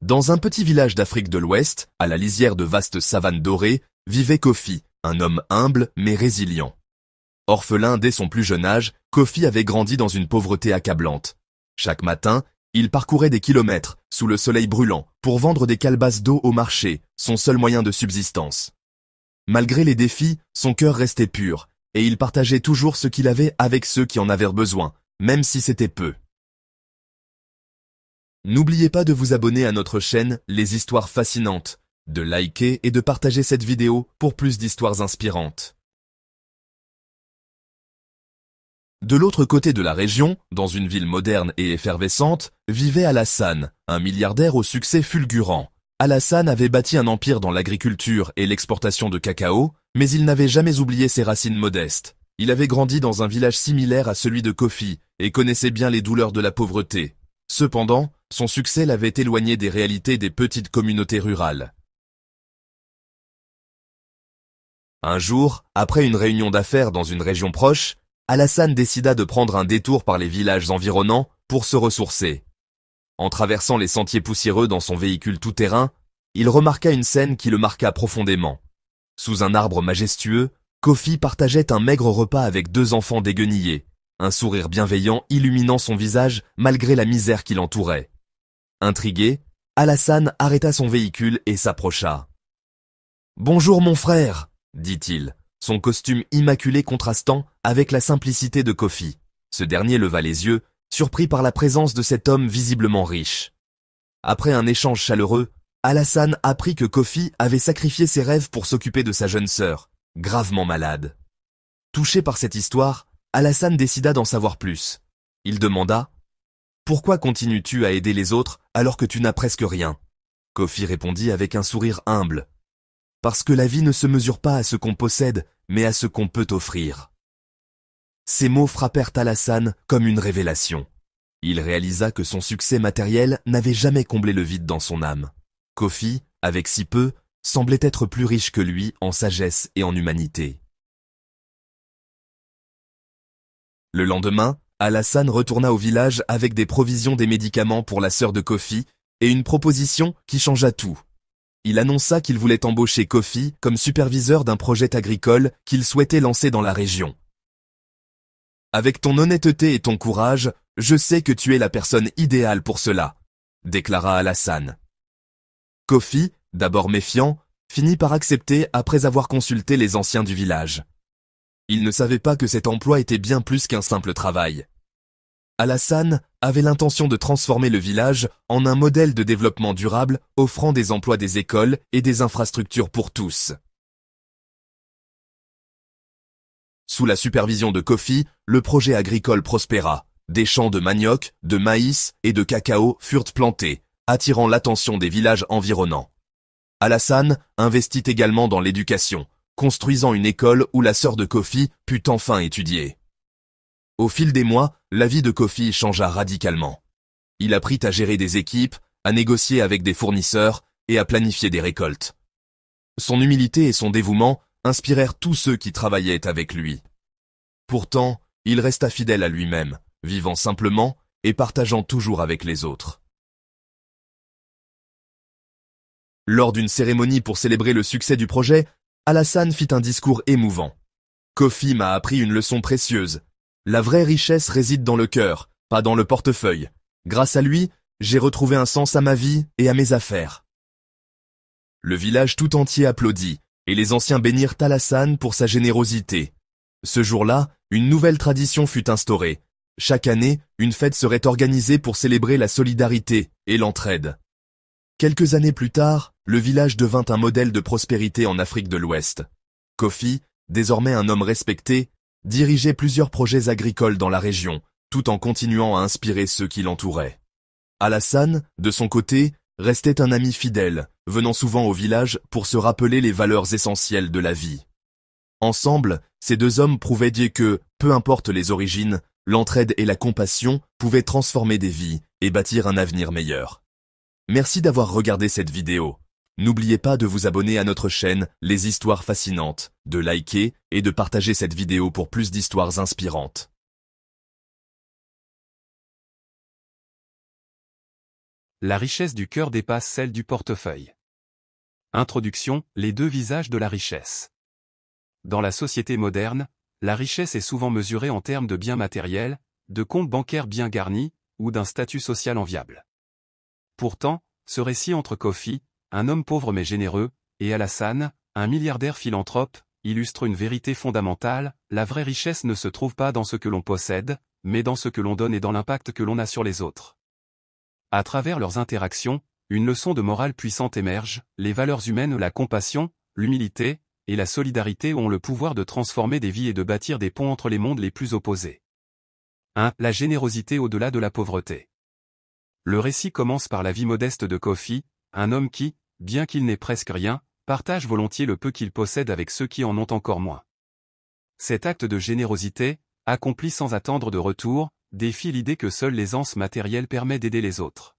Dans un petit village d'Afrique de l'Ouest, à la lisière de vastes savanes dorées, vivait Kofi, un homme humble mais résilient. Orphelin dès son plus jeune âge, Kofi avait grandi dans une pauvreté accablante. Chaque matin, il parcourait des kilomètres, sous le soleil brûlant, pour vendre des calebasses d'eau au marché, son seul moyen de subsistance. Malgré les défis, son cœur restait pur, et il partageait toujours ce qu'il avait avec ceux qui en avaient besoin, même si c'était peu. N'oubliez pas de vous abonner à notre chaîne Les Histoires Fascinantes, de liker et de partager cette vidéo pour plus d'histoires inspirantes. De l'autre côté de la région, dans une ville moderne et effervescente, vivait Alassane, un milliardaire au succès fulgurant. Alassane avait bâti un empire dans l'agriculture et l'exportation de cacao, mais il n'avait jamais oublié ses racines modestes. Il avait grandi dans un village similaire à celui de Kofi et connaissait bien les douleurs de la pauvreté. Cependant, son succès l'avait éloigné des réalités des petites communautés rurales. Un jour, après une réunion d'affaires dans une région proche, Alassane décida de prendre un détour par les villages environnants pour se ressourcer. En traversant les sentiers poussiéreux dans son véhicule tout-terrain, il remarqua une scène qui le marqua profondément. Sous un arbre majestueux, Kofi partageait un maigre repas avec deux enfants déguenillés, un sourire bienveillant illuminant son visage malgré la misère qui l'entourait. Intrigué, Alassane arrêta son véhicule et s'approcha. « Bonjour mon frère » dit-il, son costume immaculé contrastant avec la simplicité de Kofi. Ce dernier leva les yeux, surpris par la présence de cet homme visiblement riche. Après un échange chaleureux, Alassane apprit que Kofi avait sacrifié ses rêves pour s'occuper de sa jeune sœur, gravement malade. Touché par cette histoire, Alassane décida d'en savoir plus. Il demanda « Pourquoi continues-tu à aider les autres alors que tu n'as presque rien ?» Kofi répondit avec un sourire humble. « Parce que la vie ne se mesure pas à ce qu'on possède, mais à ce qu'on peut offrir. » Ces mots frappèrent Alassane comme une révélation. Il réalisa que son succès matériel n'avait jamais comblé le vide dans son âme. Kofi, avec si peu, semblait être plus riche que lui en sagesse et en humanité. Le lendemain, Alassane retourna au village avec des provisions des médicaments pour la sœur de Kofi et une proposition qui changea tout. Il annonça qu'il voulait embaucher Kofi comme superviseur d'un projet agricole qu'il souhaitait lancer dans la région. « Avec ton honnêteté et ton courage, je sais que tu es la personne idéale pour cela », déclara Alassane. Kofi, d'abord méfiant, finit par accepter après avoir consulté les anciens du village. Il ne savait pas que cet emploi était bien plus qu'un simple travail. Alassane avait l'intention de transformer le village en un modèle de développement durable offrant des emplois, des écoles et des infrastructures pour tous. Sous la supervision de Kofi, le projet agricole prospéra. Des champs de manioc, de maïs et de cacao furent plantés, attirant l'attention des villages environnants. Alassane investit également dans l'éducation, construisant une école où la sœur de Kofi put enfin étudier. Au fil des mois, la vie de Kofi changea radicalement. Il apprit à gérer des équipes, à négocier avec des fournisseurs et à planifier des récoltes. Son humilité et son dévouement inspirèrent tous ceux qui travaillaient avec lui. Pourtant, il resta fidèle à lui-même, vivant simplement et partageant toujours avec les autres. Lors d'une cérémonie pour célébrer le succès du projet, Alassane fit un discours émouvant. « Kofi m'a appris une leçon précieuse. La vraie richesse réside dans le cœur, pas dans le portefeuille. Grâce à lui, j'ai retrouvé un sens à ma vie et à mes affaires. » Le village tout entier applaudit, et les anciens bénirent Alassane pour sa générosité. Ce jour-là, une nouvelle tradition fut instaurée. Chaque année, une fête serait organisée pour célébrer la solidarité et l'entraide. Quelques années plus tard, le village devint un modèle de prospérité en Afrique de l'Ouest. Kofi, désormais un homme respecté, dirigeait plusieurs projets agricoles dans la région, tout en continuant à inspirer ceux qui l'entouraient. Alassane, de son côté, restait un ami fidèle, venant souvent au village pour se rappeler les valeurs essentielles de la vie. Ensemble, ces deux hommes prouvaient que, peu importe les origines, l'entraide et la compassion pouvaient transformer des vies et bâtir un avenir meilleur. Merci d'avoir regardé cette vidéo. N'oubliez pas de vous abonner à notre chaîne Les Histoires Fascinantes, de liker et de partager cette vidéo pour plus d'histoires inspirantes. La richesse du cœur dépasse celle du portefeuille. Introduction, les deux visages de la richesse. Dans la société moderne, la richesse est souvent mesurée en termes de biens matériels, de comptes bancaires bien garnis, ou d'un statut social enviable. Pourtant, ce récit entre Kofi, un homme pauvre mais généreux, et Alassane, un milliardaire philanthrope, illustre une vérité fondamentale: la vraie richesse ne se trouve pas dans ce que l'on possède, mais dans ce que l'on donne et dans l'impact que l'on a sur les autres. À travers leurs interactions, une leçon de morale puissante émerge: les valeurs humaines, la compassion, l'humilité, et la solidarité ont le pouvoir de transformer des vies et de bâtir des ponts entre les mondes les plus opposés. 1. La générosité au-delà de la pauvreté. Le récit commence par la vie modeste de Kofi, un homme qui, bien qu'il n'ait presque rien, partage volontiers le peu qu'il possède avec ceux qui en ont encore moins. Cet acte de générosité, accompli sans attendre de retour, défie l'idée que seule l'aisance matérielle permet d'aider les autres.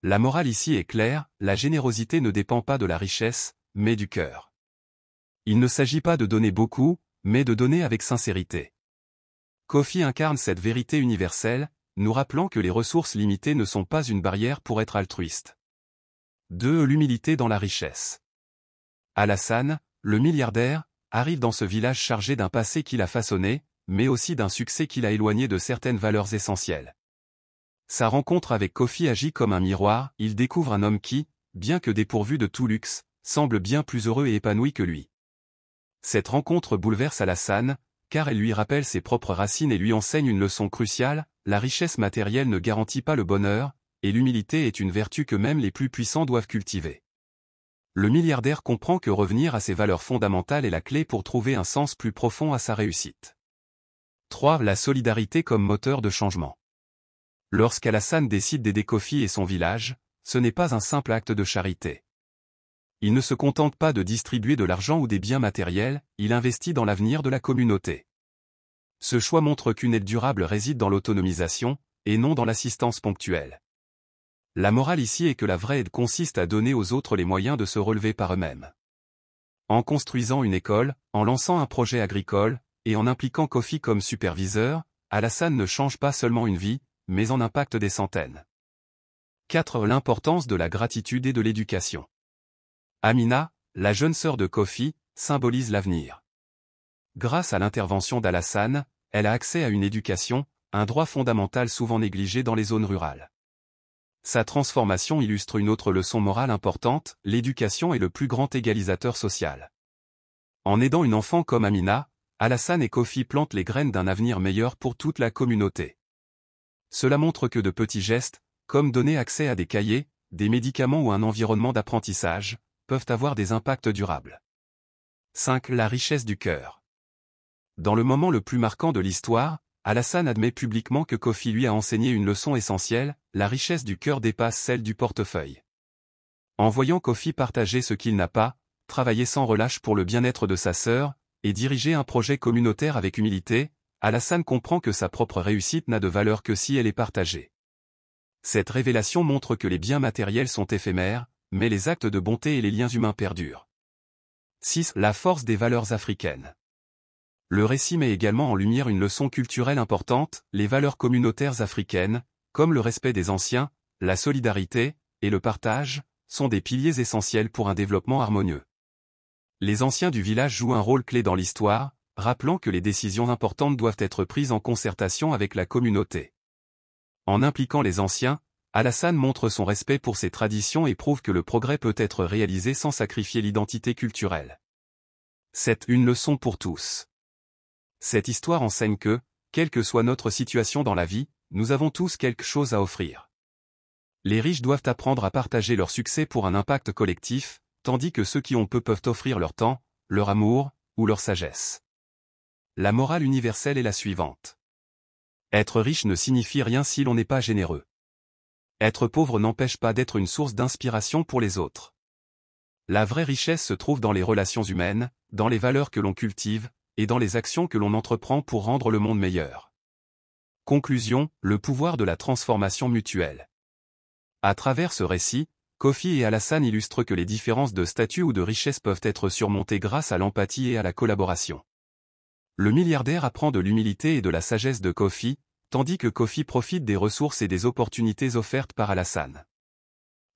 La morale ici est claire: la générosité ne dépend pas de la richesse, mais du cœur. Il ne s'agit pas de donner beaucoup, mais de donner avec sincérité. Kofi incarne cette vérité universelle, nous rappelant que les ressources limitées ne sont pas une barrière pour être altruiste. 2. L'humilité dans la richesse. Alassane, le milliardaire, arrive dans ce village chargé d'un passé qu'il a façonné, mais aussi d'un succès qui l'a éloigné de certaines valeurs essentielles. Sa rencontre avec Kofi agit comme un miroir: il découvre un homme qui, bien que dépourvu de tout luxe, semble bien plus heureux et épanoui que lui. Cette rencontre bouleverse Alassane, car elle lui rappelle ses propres racines et lui enseigne une leçon cruciale: la richesse matérielle ne garantit pas le bonheur, et l'humilité est une vertu que même les plus puissants doivent cultiver. Le milliardaire comprend que revenir à ses valeurs fondamentales est la clé pour trouver un sens plus profond à sa réussite. 3. La solidarité comme moteur de changement. Lorsqu'Alassane décide d'aider Kofi et son village, ce n'est pas un simple acte de charité. Il ne se contente pas de distribuer de l'argent ou des biens matériels, il investit dans l'avenir de la communauté. Ce choix montre qu'une aide durable réside dans l'autonomisation, et non dans l'assistance ponctuelle. La morale ici est que la vraie aide consiste à donner aux autres les moyens de se relever par eux-mêmes. En construisant une école, en lançant un projet agricole, et en impliquant Kofi comme superviseur, Alassane ne change pas seulement une vie, mais en impacte des centaines. 4. L'importance de la gratitude et de l'éducation. Amina, la jeune sœur de Kofi, symbolise l'avenir. Grâce à l'intervention d'Alassane, elle a accès à une éducation, un droit fondamental souvent négligé dans les zones rurales. Sa transformation illustre une autre leçon morale importante: l'éducation est le plus grand égalisateur social. En aidant une enfant comme Amina, Alassane et Kofi plantent les graines d'un avenir meilleur pour toute la communauté. Cela montre que de petits gestes, comme donner accès à des cahiers, des médicaments ou un environnement d'apprentissage, peuvent avoir des impacts durables. 5. La richesse du cœur. Dans le moment le plus marquant de l'histoire, Alassane admet publiquement que Kofi lui a enseigné une leçon essentielle: la richesse du cœur dépasse celle du portefeuille. En voyant Kofi partager ce qu'il n'a pas, travailler sans relâche pour le bien-être de sa sœur, et diriger un projet communautaire avec humilité, Alassane comprend que sa propre réussite n'a de valeur que si elle est partagée. Cette révélation montre que les biens matériels sont éphémères, mais les actes de bonté et les liens humains perdurent. 6. La force des valeurs africaines. Le récit met également en lumière une leçon culturelle importante: les valeurs communautaires africaines, comme le respect des anciens, la solidarité, et le partage, sont des piliers essentiels pour un développement harmonieux. Les anciens du village jouent un rôle clé dans l'histoire, rappelant que les décisions importantes doivent être prises en concertation avec la communauté. En impliquant les anciens, Alassane montre son respect pour ces traditions et prouve que le progrès peut être réalisé sans sacrifier l'identité culturelle. 7. Une leçon pour tous. Cette histoire enseigne que, quelle que soit notre situation dans la vie, nous avons tous quelque chose à offrir. Les riches doivent apprendre à partager leur succès pour un impact collectif, tandis que ceux qui ont peu peuvent offrir leur temps, leur amour, ou leur sagesse. La morale universelle est la suivante. Être riche ne signifie rien si l'on n'est pas généreux. Être pauvre n'empêche pas d'être une source d'inspiration pour les autres. La vraie richesse se trouve dans les relations humaines, dans les valeurs que l'on cultive, et dans les actions que l'on entreprend pour rendre le monde meilleur. Conclusion, le pouvoir de la transformation mutuelle. À travers ce récit, Kofi et Alassane illustrent que les différences de statut ou de richesse peuvent être surmontées grâce à l'empathie et à la collaboration. Le milliardaire apprend de l'humilité et de la sagesse de Kofi, tandis que Kofi profite des ressources et des opportunités offertes par Alassane.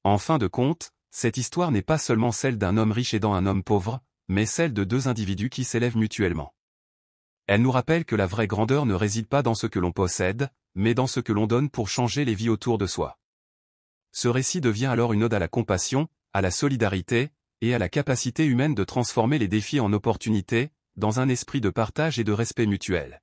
En fin de compte, cette histoire n'est pas seulement celle d'un homme riche aidant un homme pauvre, mais celle de deux individus qui s'élèvent mutuellement. Elle nous rappelle que la vraie grandeur ne réside pas dans ce que l'on possède, mais dans ce que l'on donne pour changer les vies autour de soi. Ce récit devient alors une ode à la compassion, à la solidarité, et à la capacité humaine de transformer les défis en opportunités, dans un esprit de partage et de respect mutuel.